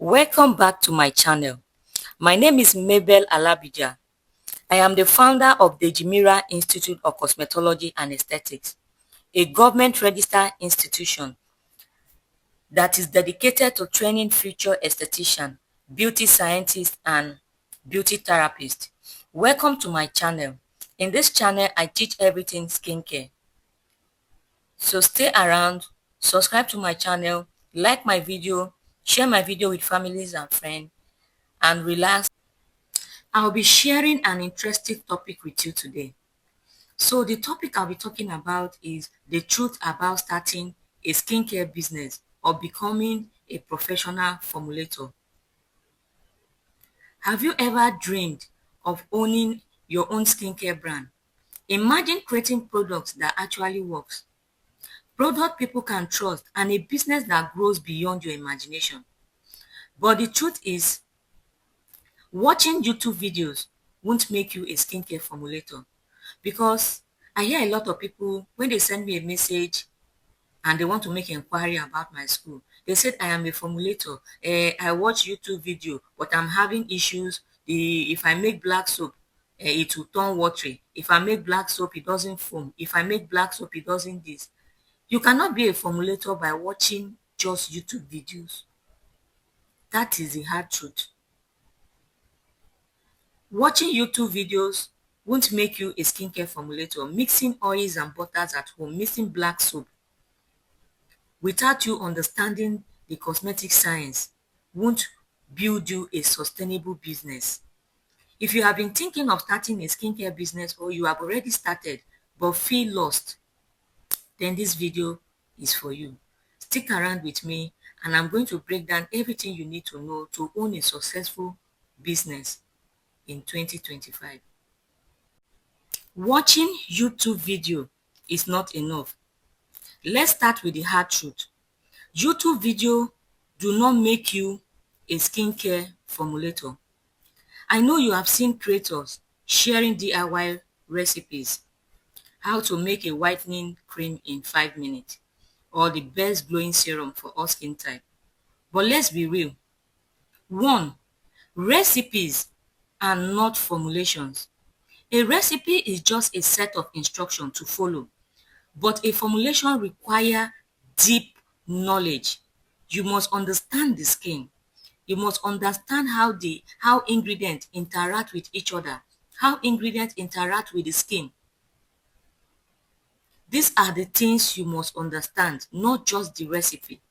Welcome back to my channel. My name is Mabel Alabija. I am the founder of Dejimira Institute of Cosmetology and Aesthetics, a government-registered institution that is dedicated to training future estheticians, beauty scientists, and beauty therapists. Welcome to my channel. In this channel, I teach everything skincare. So stay around, subscribe to my channel, like my video, share my video with families and friends, and relax. I'll be sharing an interesting topic with you today. So the topic I'll be talking about is the truth about starting a skincare business or becoming a professional formulator. Have you ever dreamed of owning your own skincare brand? Imagine creating products that actually works, product people can trust, and a business that grows beyond your imagination. But the truth is, watching YouTube videos won't make you a skincare formulator, because I hear a lot of people when they send me a message and they want to make inquiry about my school. They said I am a formulator. I watch YouTube video, but I'm having issues. If I make black soap, it will turn watery. If I make black soap, it doesn't foam. If I make black soap, it doesn't this. You cannot be a formulator by watching just YouTube videos. That is the hard truth. Watching YouTube videos won't make you a skincare formulator. Mixing oils and butters at home, mixing black soap, without you understanding the cosmetic science, won't build you a sustainable business. If you have been thinking of starting a skincare business or you have already started but feel lost, then this video is for you. Stick around with me and I'm going to break down everything you need to know to own a successful business in 2025. Watching YouTube video is not enough. Let's start with the hard truth. YouTube video do not make you a skincare formulator. I know you have seen creators sharing DIY recipes, how to make a whitening cream in 5 minutes, or the best glowing serum for all skin type. But let's be real. 1. Recipes are not formulations. A recipe is just a set of instructions to follow, but a formulation requires deep knowledge. You must understand the skin. You must understand how ingredients interact with each other, how ingredients interact with the skin. These are the things you must understand, not just the recipe.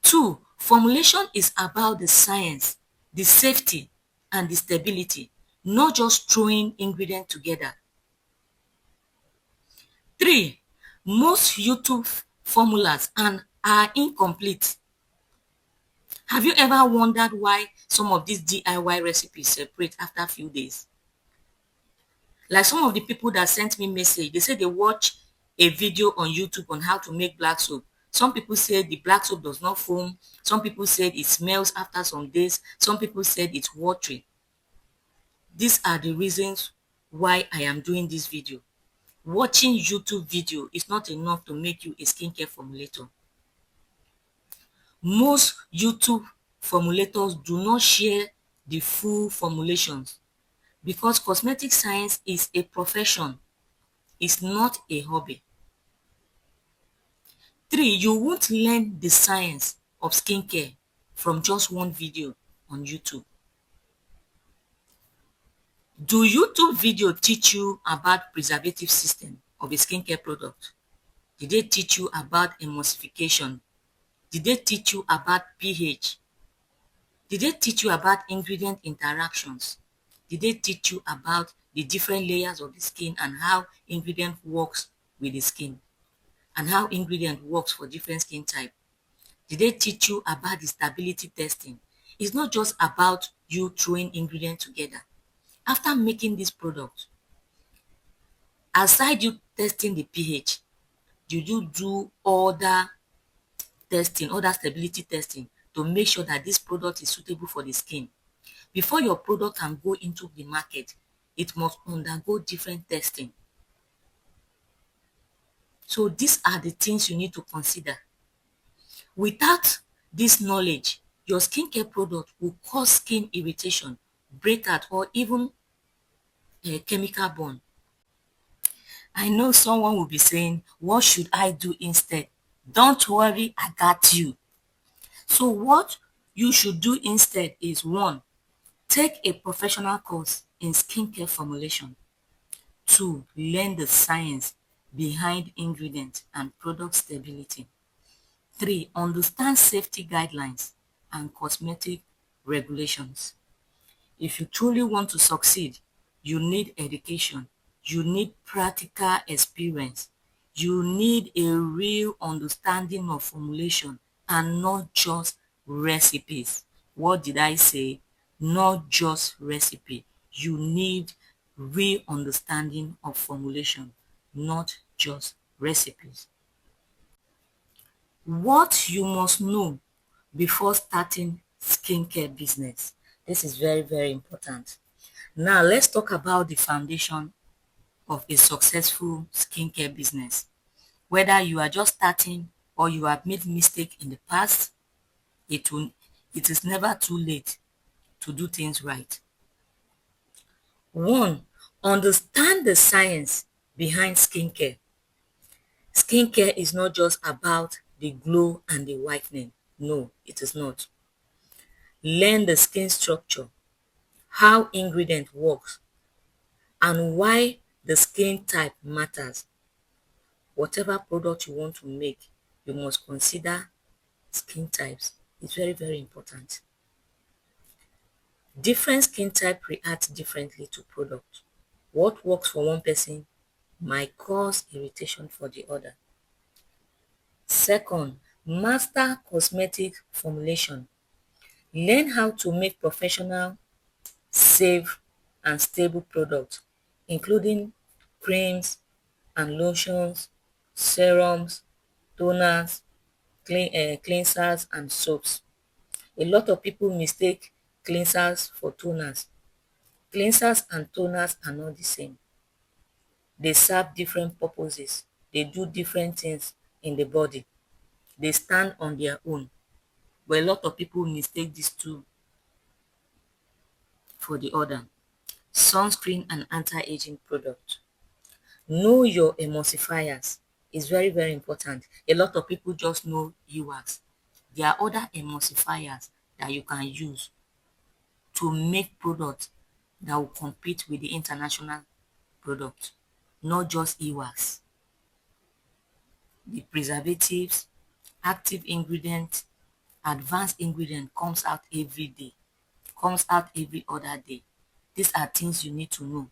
2. Formulation is about the science, the safety, and the stability, not just throwing ingredients together. 3. Most YouTube formulas are incomplete. Have you ever wondered why some of these DIY recipes separate after a few days? Like some of the people that sent me message, they say they watch a video on YouTube on how to make black soap. Some people said the black soap does not foam. Some people said it smells after some days. Some people said it's watery. These are the reasons why I am doing this video. Watching YouTube video is not enough to make you a skincare formulator. Most YouTube formulators do not share the full formulations because cosmetic science is a profession, it's not a hobby. 3. You won't learn the science of skincare from just one video on YouTube. Do YouTube video teach you about preservative system of a skincare product? Did they teach you about emulsification? Did they teach you about pH? Did they teach you about ingredient interactions? Did they teach you about the different layers of the skin and how ingredient works with the skin and how ingredient works for different skin type? Did they teach you about the stability testing? It's not just about you throwing ingredients together. After making this product, aside you testing the pH, did you do other testing, other stability testing to make sure that this product is suitable for the skin? Before your product can go into the market, it must undergo different testing. So these are the things you need to consider. Without this knowledge, Your skincare product will cause skin irritation, breakout, or even a chemical burn. I know someone will be saying, what should I do instead? Don't worry, I got you. So what you should do instead is one, take a professional course in skincare formulation. Two, learn the science behind ingredients and product stability. Three, understand safety guidelines and cosmetic regulations. If you truly want to succeed, you need education, you need practical experience, you need a real understanding of formulation and not just recipes. What did I say? Not just recipe. You need real understanding of formulation, not just recipes. What you must know before starting skincare business. This is very, very important. Now, let's talk about the foundation of a successful skincare business. Whether you are just starting or you have made mistake in the past, it will, it is never too late to do things right. One, understand the science behind skincare. Skincare is not just about the glow and the whitening. No, it is not. Learn the skin structure, how ingredient works, and why the skin type matters. Whatever product you want to make, you must consider skin types. It's very, very important. Different skin type react differently to product. What works for one person might cause irritation for the other. Second, master cosmetic formulation. Learn how to make professional, safe, and stable products, including creams and lotions, serums, toners, cleansers, and soaps. A lot of people mistake cleansers for toners. Cleansers and toners are not the same. They serve different purposes. They do different things in the body. They stand on their own. But a lot of people mistake these two for the other. Sunscreen and anti-aging product. Know your emulsifiers. It's very, very important. A lot of people just know UX. There are other emulsifiers that you can use to make products that will compete with the international product, not just EWAS. The preservatives, active ingredient, advanced ingredient comes out every day, comes out every other day. These are things you need to know.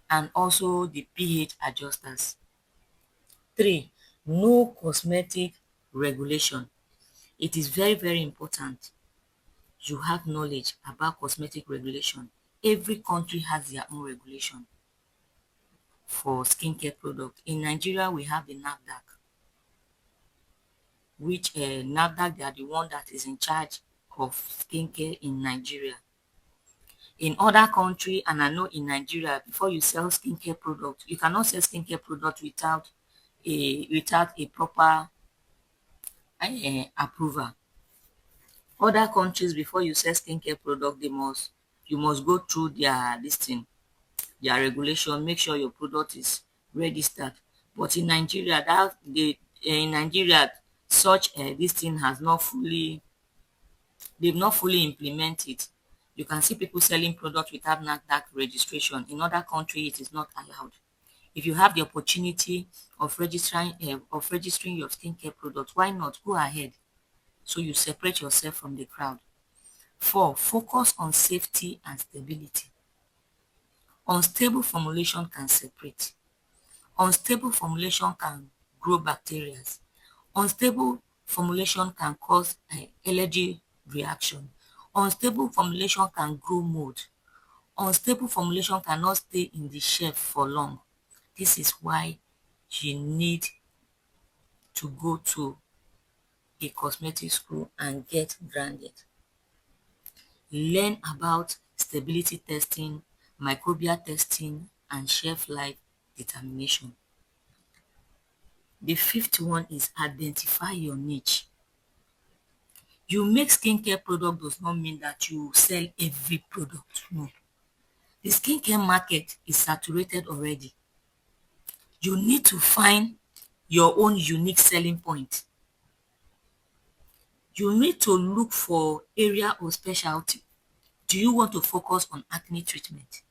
And also the pH adjusters. Three, know cosmetic regulation. It is very, very important you have knowledge about cosmetic regulation. Every country has their own regulation for skincare product. In Nigeria, we have the NAFDAC, which NAFDAC, they are the one that is in charge of skincare in Nigeria. In other country, and I know in Nigeria, before you sell skincare product, you cannot sell skincare product without a proper approval. Other countries, before you sell skincare product, you must go through their listing, their regulation, make sure your product is registered. But in Nigeria, such this thing has not fully, they've not fully implemented. You can see people selling products without NAFDAC registration. In other countries, it is not allowed. If you have the opportunity of registering your skincare product, why not go ahead? So you separate yourself from the crowd. Four, focus on safety and stability. Unstable formulation can separate. Unstable formulation can grow bacteria. Unstable formulation can cause allergy reaction. Unstable formulation can grow mold. Unstable formulation cannot stay in the shelf for long. This is why you need to go to a cosmetic school and get branded. Learn about stability testing, microbial testing, and shelf life determination. The fifth one is identify your niche. You make skincare product does not mean that you sell every product. No. The skincare market is saturated already. You need to find your own unique selling point. You need to look for area of specialty. Do you want to focus on acne treatment?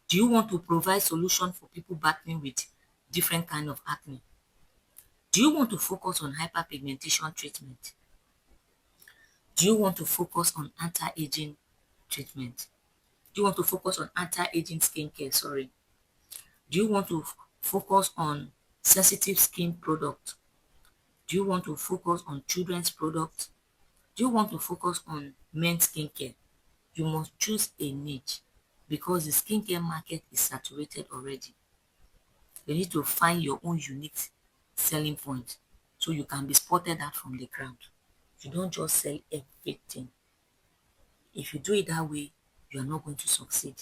Do you want to provide solution for people battling with different kind of acne? Do you want to focus on hyperpigmentation treatment? Do you want to focus on anti-aging treatment? Do you want to focus on anti-aging skincare? Sorry. Do you want to focus on sensitive skin product? Do you want to focus on children's products? Do you want to focus on men's skincare? You must choose a niche because the skincare market is saturated already. You need to find your own unique selling point so you can be spotted out from the crowd. You don't just sell everything. If you do it that way, you are not going to succeed.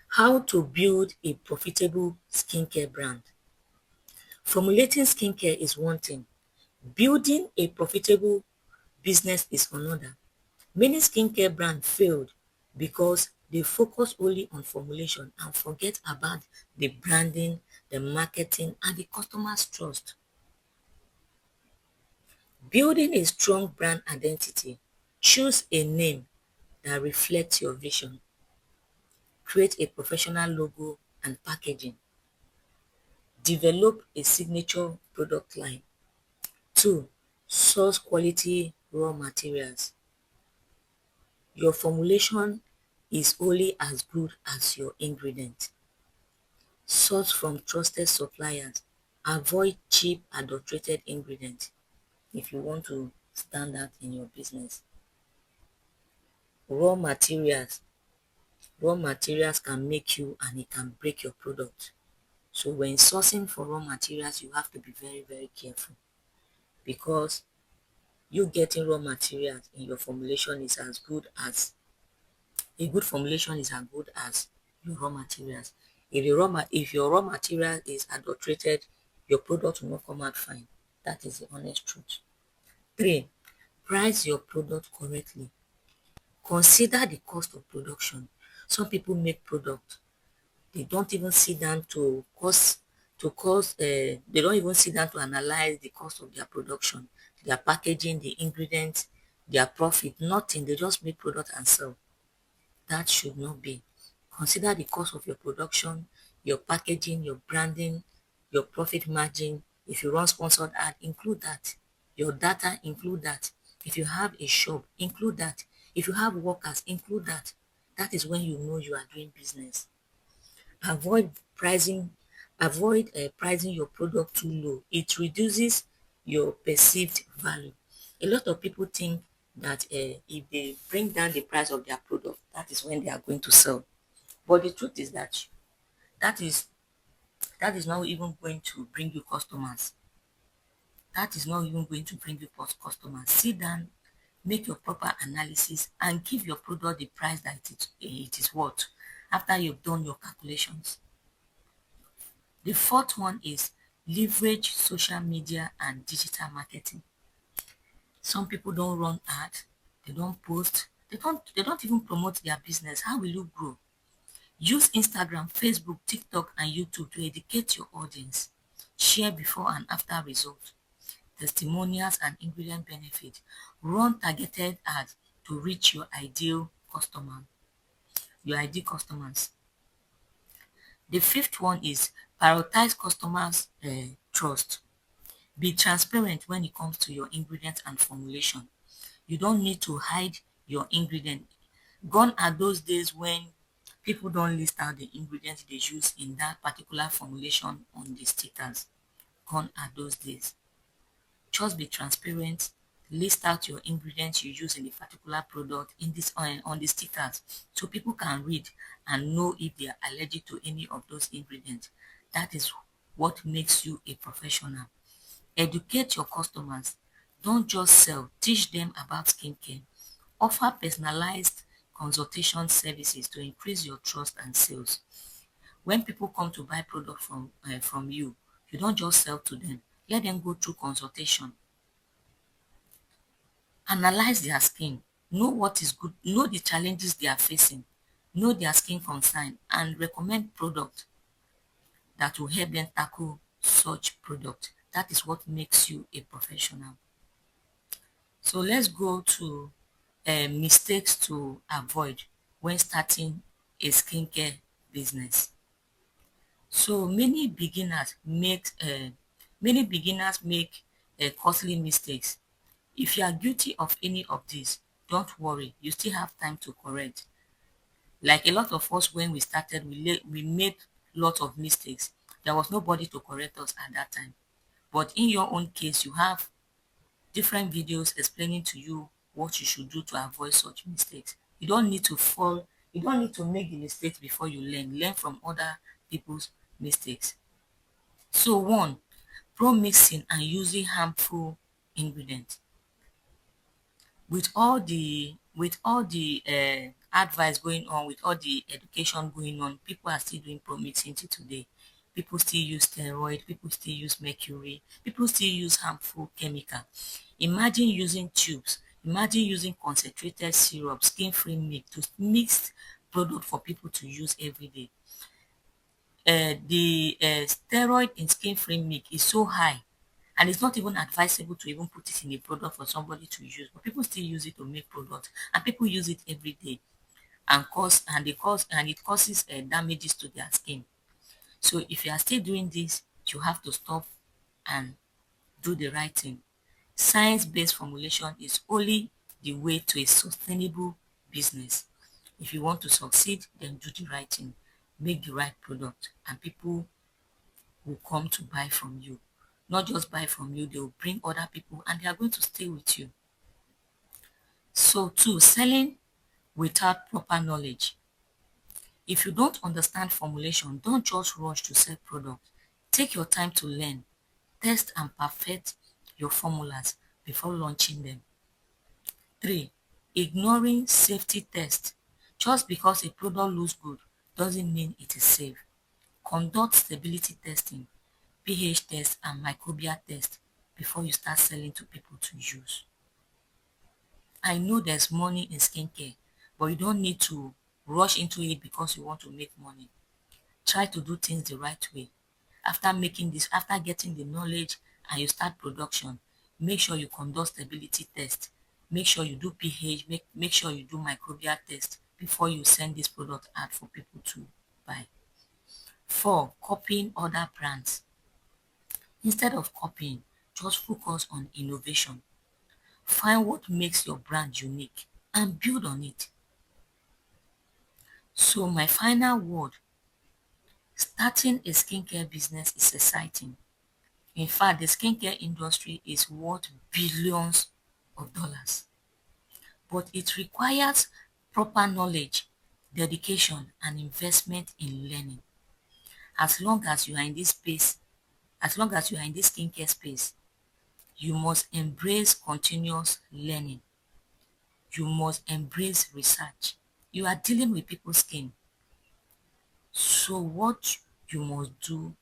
How to build a profitable skincare brand. Formulating skincare is one thing. Building a profitable business is another. Many skincare brands failed because they focus only on formulation and forget about the branding, the marketing, and the customer's trust. Building a strong brand identity, choose a name that reflects your vision. Create a professional logo and packaging. Develop a signature product line. 2. Source quality raw materials. Your formulation is only as good as your ingredient. Source from trusted suppliers. Avoid cheap adulterated ingredients if you want to stand out in your business. Raw materials. Raw materials can make you and it can break your product. So when sourcing for raw materials, you have to be very, very careful because you getting raw materials in your formulation is as good as a good formulation is as good as your raw materials. If your raw material is adulterated, your product will not come out fine. That is the honest truth. 3. Price your product correctly. Consider the cost of production. Some people make product, they don't even sit down they don't even sit down to analyze the cost of their production, their packaging, the ingredients, their profit, nothing. They just make product and sell. That should not be. Consider the cost of your production, your packaging, your branding, your profit margin. If you run sponsored ad, include that. Your data, include that. If you have a shop, include that. If you have workers, include that. That is when you know you are doing business. Avoid pricing, avoid pricing your product too low. It reduces your perceived value. A lot of people think that if they bring down the price of their product, that is when they are going to sell. But the truth is that that is that is not even going to bring you customers. That is not even going to bring you customers. Sit down, make your proper analysis, and give your product the price that it is worth after you've done your calculations. The fourth one is leverage social media and digital marketing. Some people don't run ads, they don't post, they don't even promote their business. How will you grow? Use Instagram, Facebook, TikTok, and YouTube to educate your audience. Share before and after results, testimonials and ingredient benefits. Run targeted ads to reach your ideal customers. The fifth one is prioritize customers' trust. Be transparent when it comes to your ingredients and formulation. You don't need to hide your ingredient. Gone are those days when people don't list out the ingredients they use in that particular formulation on the stickers. Gone are those days. Just be transparent. List out your ingredients you use in a particular product in this on the stickers so people can read and know if they are allergic to any of those ingredients. That is what makes you a professional. Educate your customers. Don't just sell, teach them about skincare. Offer personalized consultation services to increase your trust and sales. When people come to buy product from you, you don't just sell to them. Let them go through consultation. Analyze their skin. Know what is good. Know the challenges they are facing. Know their skin concern and recommend products that will help them tackle such product. That is what makes you a professional. So let's go to mistakes to avoid when starting a skincare business. So many beginners make costly mistakes. If you are guilty of any of these, don't worry, you still have time to correct. Like a lot of us when we started, we made lots of mistakes. There was nobody to correct us at that time. But in your own case, you have different videos explaining to you what you should do to avoid such mistakes. You don't need to make the mistakes before you learn. Learn from other people's mistakes. So one, pro-mixing and using harmful ingredients. With all the advice going on, with all the education going on, people are still doing pro-mixing till today. People still use steroid, people still use mercury, people still use harmful chemical. Imagine using tubes, imagine using concentrated syrup, skin-free milk to mix product for people to use every day. The steroid in skin-free milk is so high, and it's not even advisable to even put it in a product for somebody to use, but people still use it to make products, and people use it every day, and it causes damages to their skin. So if you are still doing this, you have to stop and do the right thing. Science-based formulation is only the way to a sustainable business. If you want to succeed, then do the right thing, make the right product, and people will come to buy from you. Not just buy from you, they will bring other people and they are going to stay with you. So two, selling without proper knowledge. If you don't understand formulation, don't just rush to sell products. Take your time to learn, test and perfect your formulas before launching them. Three, ignoring safety tests. Just because a product looks good doesn't mean it is safe. Conduct stability testing, pH test and microbial test before you start selling to people to use. I know there's money in skincare, but you don't need to rush into it because you want to make money. Try to do things the right way. After getting the knowledge and you start production, make sure you conduct stability test. Make sure you do pH, make sure you do microbial test before you send this product out for people to buy. 4, copying other brands. Instead of copying, just focus on innovation. Find what makes your brand unique and build on it. So my final word, starting a skincare business is exciting. In fact, the skincare industry is worth billions of dollars, but it requires proper knowledge, dedication, and investment in learning. As long as you are in this space, as long as you are in this skincare space, you must embrace continuous learning. You must embrace research. You are dealing with people's skin. So what you must do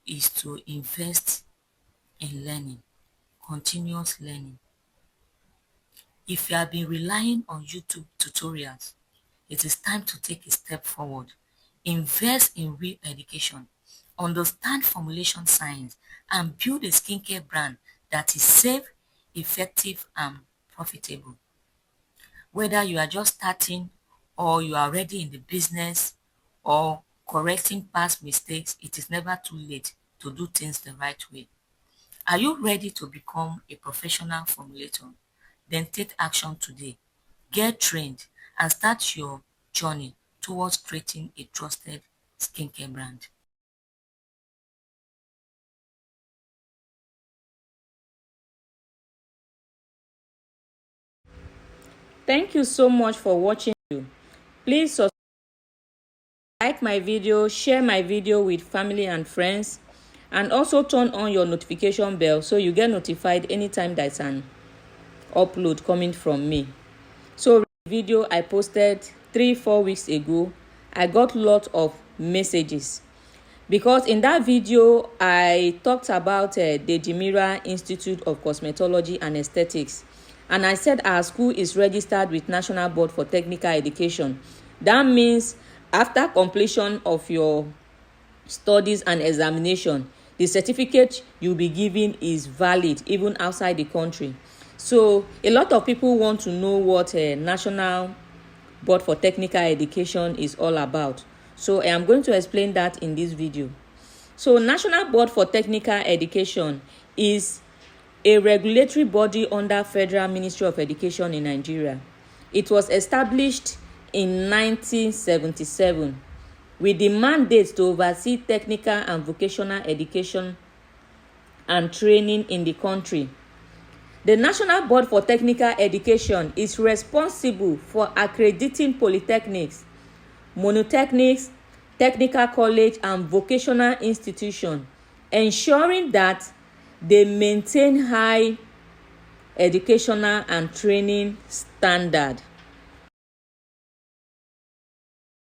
is to invest in learning, continuous learning. If you have been relying on YouTube tutorials, it is time to take a step forward. Invest in real education, understand formulation science, and build a skincare brand that is safe, effective, and profitable. Whether you are just starting or you are already in the business or correcting past mistakes, it is never too late to do things the right way. Are you ready to become a professional formulator? Then take action today. Get trained and start your journey towards creating a trusted skincare brand. Thank you so much for watching. Please like my video, share my video with family and friends, and also turn on your notification bell so you get notified anytime there's an upload coming from me. So the video I posted 3-4 weeks ago, I got lot of messages because in that video I talked about the Dejimira Institute of Cosmetology and Aesthetics, And I said our school is registered with National Board for Technical Education. That means after completion of your studies and examination, the certificate you'll be given is valid even outside the country. So a lot of people want to know what a National Board for Technical Education is all about. So I am going to explain that in this video. So National Board for Technical Education is a regulatory body under Federal Ministry of Education in Nigeria. It was established in 1977 with the mandate to oversee technical and vocational education and training in the country. The National Board for Technical Education is responsible for accrediting polytechnics, monotechnics, technical college and vocational institutions, ensuring that they maintain high educational and training standard.